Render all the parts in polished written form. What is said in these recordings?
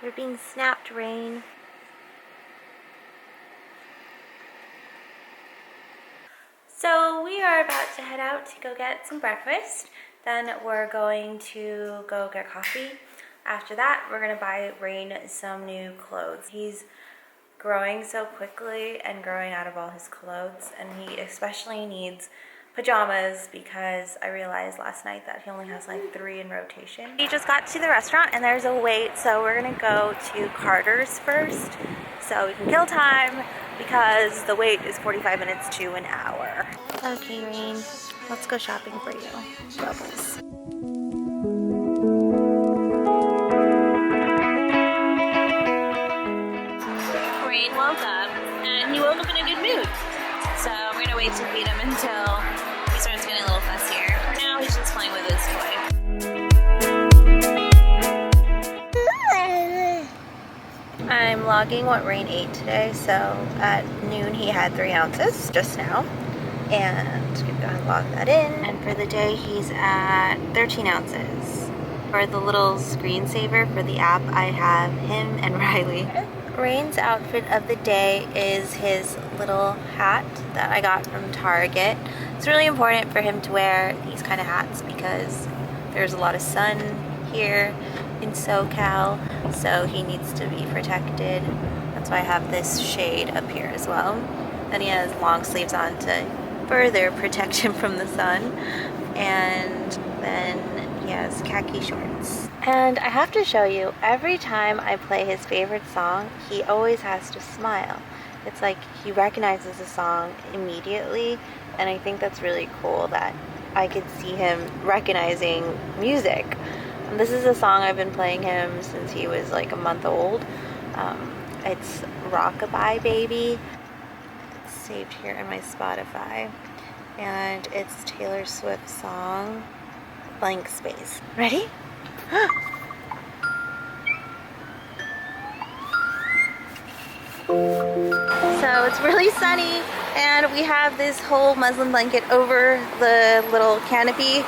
You're being snapped, Rain. So we are about to head out to go get some breakfast. Then we're going to go get coffee. After that, we're gonna buy Rain some new clothes. He's growing so quickly and growing out of all his clothes, and he especially needs pajamas because I realized last night that he only has like 3 in rotation. We just got to the restaurant and there's a wait, so we're gonna go to Carter's first so we can kill time because the wait is 45 minutes to an hour. Okay, Rain, let's go shopping for you. Bubbles. Rain woke up and he woke up in a good mood. So we're gonna wait to feed him until he starts getting a little fussier. For now, he's just playing with his toy. I'm logging what Rain ate today. So at noon he had 3 ounces just now. And we're gonna log that in. And for the day he's at 13 ounces. For the little screensaver for the app, I have him and Riley. Rain's outfit of the day is his little hat that I got from Target. It's really important for him to wear these kind of hats because there's a lot of sun here in SoCal, so he needs to be protected. That's why I have this shade up here as well. Then he has long sleeves on to further protect him from the sun. And then he has khaki shorts. And I have to show you, every time I play his favorite song, he always has to smile. It's like he recognizes the song immediately, and I think that's really cool that I could see him recognizing music. And this is a song I've been playing him since he was like a month old. It's Rockabye Baby. It's saved here in my Spotify. And it's Taylor Swift's song, Blank Space. Ready? So it's really sunny and we have this whole muslin blanket over the little canopy.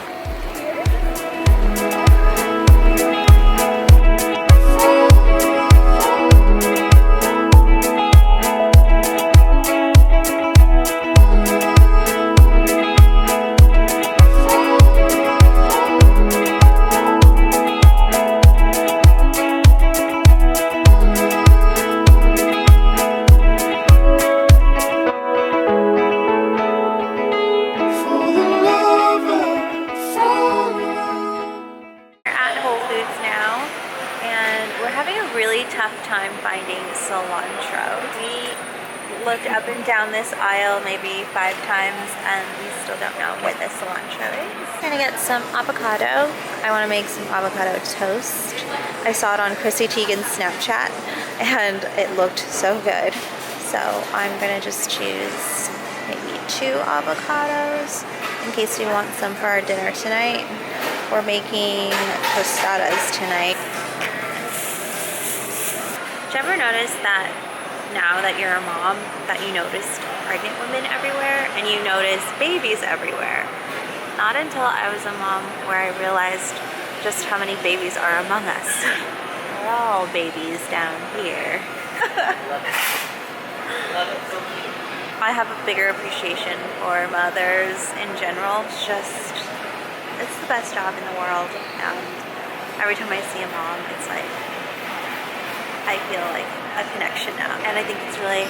Time finding cilantro. We looked up and down this aisle maybe 5 times and we still don't know where the cilantro is. I'm gonna get some avocado. I want to make some avocado toast. I saw it on Chrissy Teigen's Snapchat and it looked so good. So I'm gonna just choose maybe 2 avocados in case we want some for our dinner tonight. We're making tostadas tonight. Did you ever notice that now that you're a mom, that you noticed pregnant women everywhere and you notice babies everywhere? Not until I was a mom where I realized just how many babies are among us. We're all babies down here. I have a bigger appreciation for mothers in general. It's the best job in the world, and every time I see a mom, it's like I feel like a connection now, and I think it's really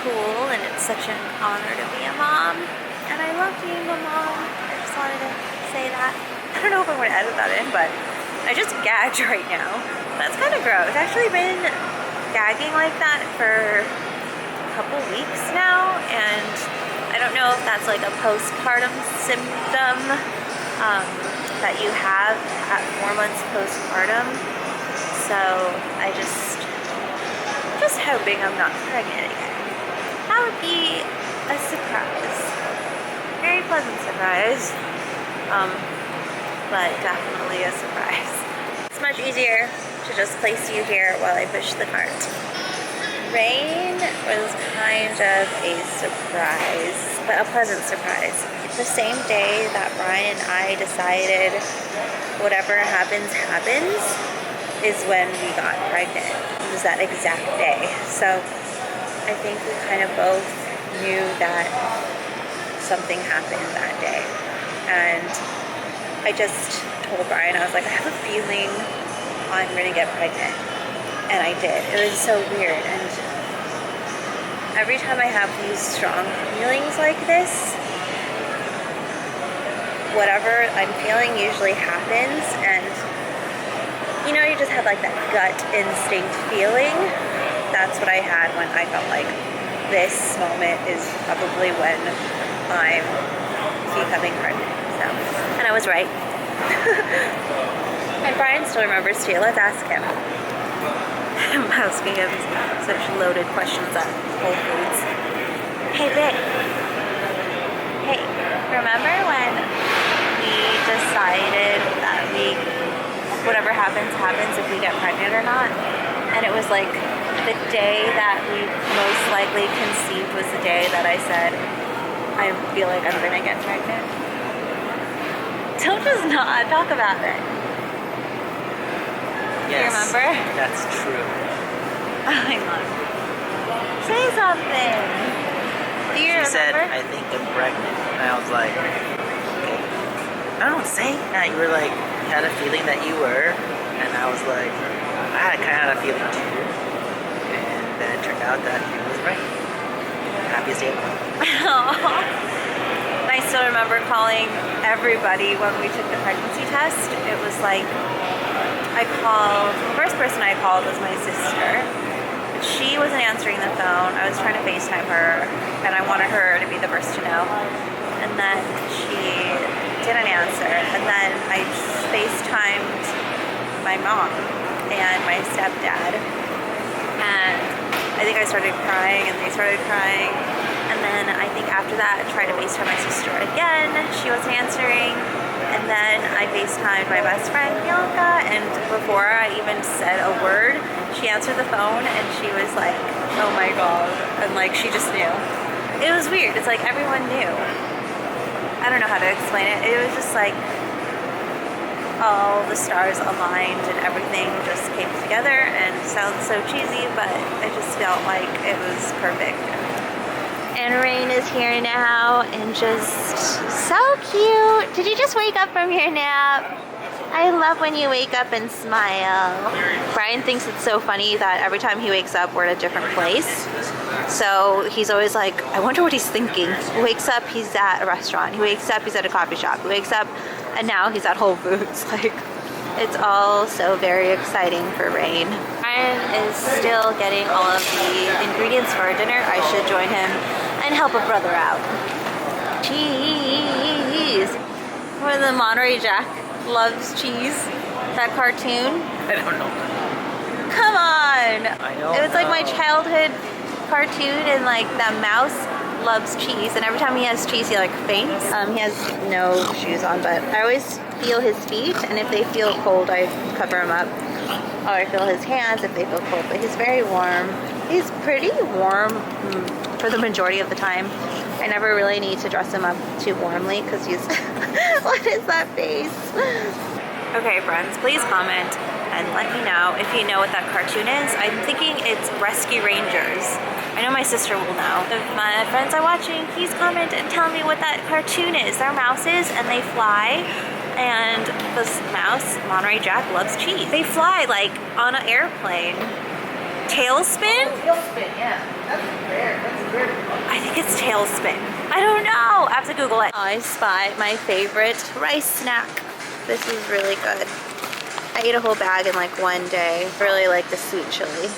cool, and it's such an honor to be a mom, and I love being a mom. I just wanted to say that. I don't know if I'm going to edit that in, but I just gagged right now. That's kind of gross. I've actually been gagging like that for a couple weeks now, and I don't know if that's like a postpartum symptom that you have at 4 months postpartum. So I just hoping I'm not pregnant again. That would be a surprise. Very pleasant surprise. But definitely a surprise. It's much easier to just place you here while I push the cart. Rain was kind of a surprise, but a pleasant surprise. The same day that Brian and I decided whatever happens, happens, is when we got pregnant. It was that exact day. So I think we kind of both knew that something happened that day. And I just told Brian, I was like, I have a feeling I'm gonna get pregnant. And I did. It was so weird. And every time I have these strong feelings like this, whatever I'm feeling usually happens. And you know, you just have like that gut instinct feeling. That's what I had when I felt like this moment is probably when I'm becoming pregnant. So, and I was right. And Brian still remembers too. Let's ask him. I'm asking him such loaded questions at Whole Foods. Hey, babe. Hey, remember when we decided that whatever happens, happens if we get pregnant or not? And it was like the day that we most likely conceived was the day that I said, I feel like I'm gonna get pregnant. Don't just not talk about it. Yes, you remember? That's true. I love it. Say something. Do you remember? She said, I think I'm pregnant. And I was like, okay. I don't say that. You were like, you had a feeling that you were. And I was like, I kind of had a feeling too. And then it turned out that he was right. Happiest day of my life. I still remember calling everybody when we took the pregnancy test. It was like, the first person I called was my sister. She wasn't answering the phone. I was trying to FaceTime her, and I wanted her to be the first to know. And then she didn't answer. And then I FaceTimed my mom and my stepdad. And I think I started crying, and they started crying. And then I think after that, I tried to FaceTime my sister again. She wasn't answering. And then I FaceTimed my best friend, Bianca, and before I even said a word, she answered the phone and she was like, oh my God. And like, she just knew. It was weird. It's like everyone knew. I don't know how to explain it. It was just like all the stars aligned and everything just came together, and it sounds so cheesy, but I just felt like it was perfect. And Rain is here now and just so cute. Did you just wake up from your nap? I love when you wake up and smile. Brian thinks it's so funny that every time he wakes up, we're at a different place. So he's always like, I wonder what he's thinking. He wakes up, he's at a restaurant. He wakes up, he's at a coffee shop. He wakes up, and now he's at Whole Foods. Like, it's all so very exciting for Rain. Brian is still getting all of the ingredients for dinner. I should join him and help a brother out. Cheese. Or the Monterey Jack loves cheese. That cartoon. I don't know. Come on. I know. It was like my childhood cartoon, and like that mouse loves cheese, and every time he has cheese he like faints. He has no shoes on, but I always feel his feet, and if they feel cold I cover him up. Or I feel his hands if they feel cold, but he's very warm. He's pretty warm for the majority of the time. I never really need to dress him up too warmly because he's... What is that face? Okay, friends, please comment and let me know if you know what that cartoon is. I'm thinking it's Rescue Rangers. I know my sister will know. If my friends are watching, please comment and tell me what that cartoon is. They're mouses and they fly. And this mouse, Monterey Jack, loves cheese. They fly like on an airplane. Tailspin? Tailspin, yeah. That's rare. That's weird. I think it's Tailspin. I don't know. I have to Google it. I spy my favorite rice snack. This is really good. I ate a whole bag in like one day. Really like the sweet chili.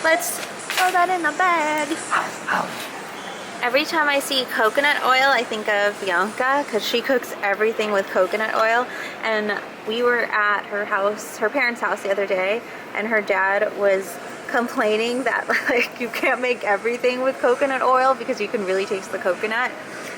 Let's throw that in the bag. Every time I see coconut oil, I think of Bianca because she cooks everything with coconut oil. And we were at her house, her parents' house the other day, and her dad was complaining that like you can't make everything with coconut oil because you can really taste the coconut.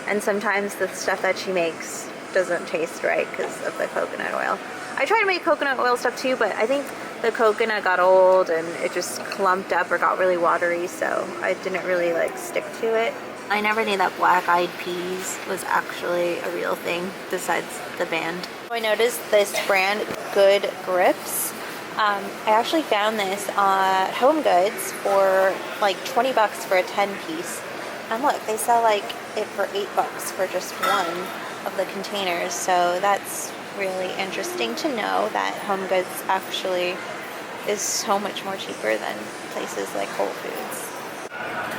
And sometimes the stuff that she makes doesn't taste right because of the coconut oil. I try to make coconut oil stuff too, but I think the coconut got old and it just clumped up or got really watery, so I didn't really like stick to it. I never knew that Black Eyed Peas was actually a real thing besides the band. I noticed this brand, Good Grips. I actually found this at Home Goods for like 20 bucks for a 10 piece. And look, they sell like it for 8 bucks for just one of the containers. So that's really interesting to know that Home Goods actually is so much more cheaper than places like Whole Foods.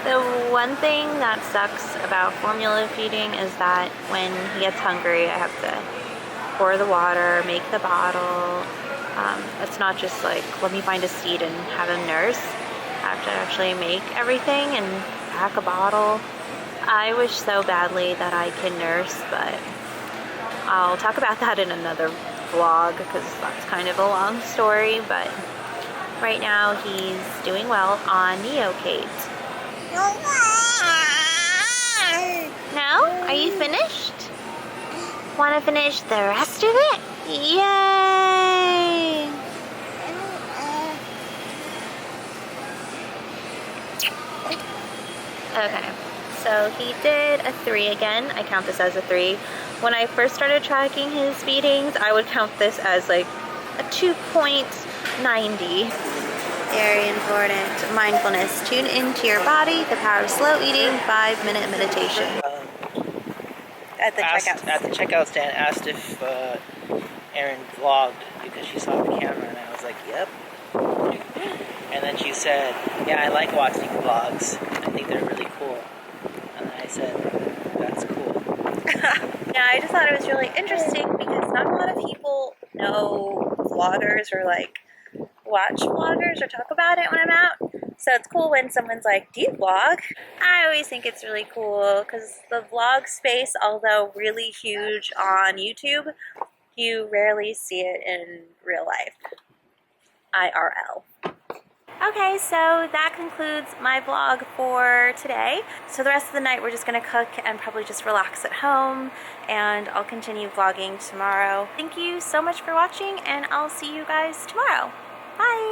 The one thing that sucks about formula feeding is that when he gets hungry, I have to pour the water, make the bottle. It's not just like, let me find a seat and have him nurse. I have to actually make everything and pack a bottle. I wish so badly that I can nurse, but I'll talk about that in another vlog because that's kind of a long story. But right now he's doing well on Neocate. No? Are you finished? Want to finish the rest of it? Yay! Okay, so he did a 3 again. I count this as a 3. When I first started tracking his feedings, I would count this as like a 2.90. Very important. Mindfulness. Tune into your body. The power of slow eating. 5-minute meditation. At the checkout. At the checkout stand, asked if Erin vlogged because she saw the camera, and I was like, yep. And then she said, yeah, I like watching vlogs. I think they're really cool. And I said, that's cool. Yeah, I just thought it was really interesting because not a lot of people know vloggers or like watch vloggers or talk about it when I'm out. So it's cool when someone's like, do you vlog? I always think it's really cool because the vlog space, although really huge on YouTube, you rarely see it in real life. IRL. Okay, so that concludes my vlog for today. So the rest of the night we're just gonna cook and probably just relax at home, and I'll continue vlogging tomorrow. Thank you so much for watching, and I'll see you guys tomorrow. Bye!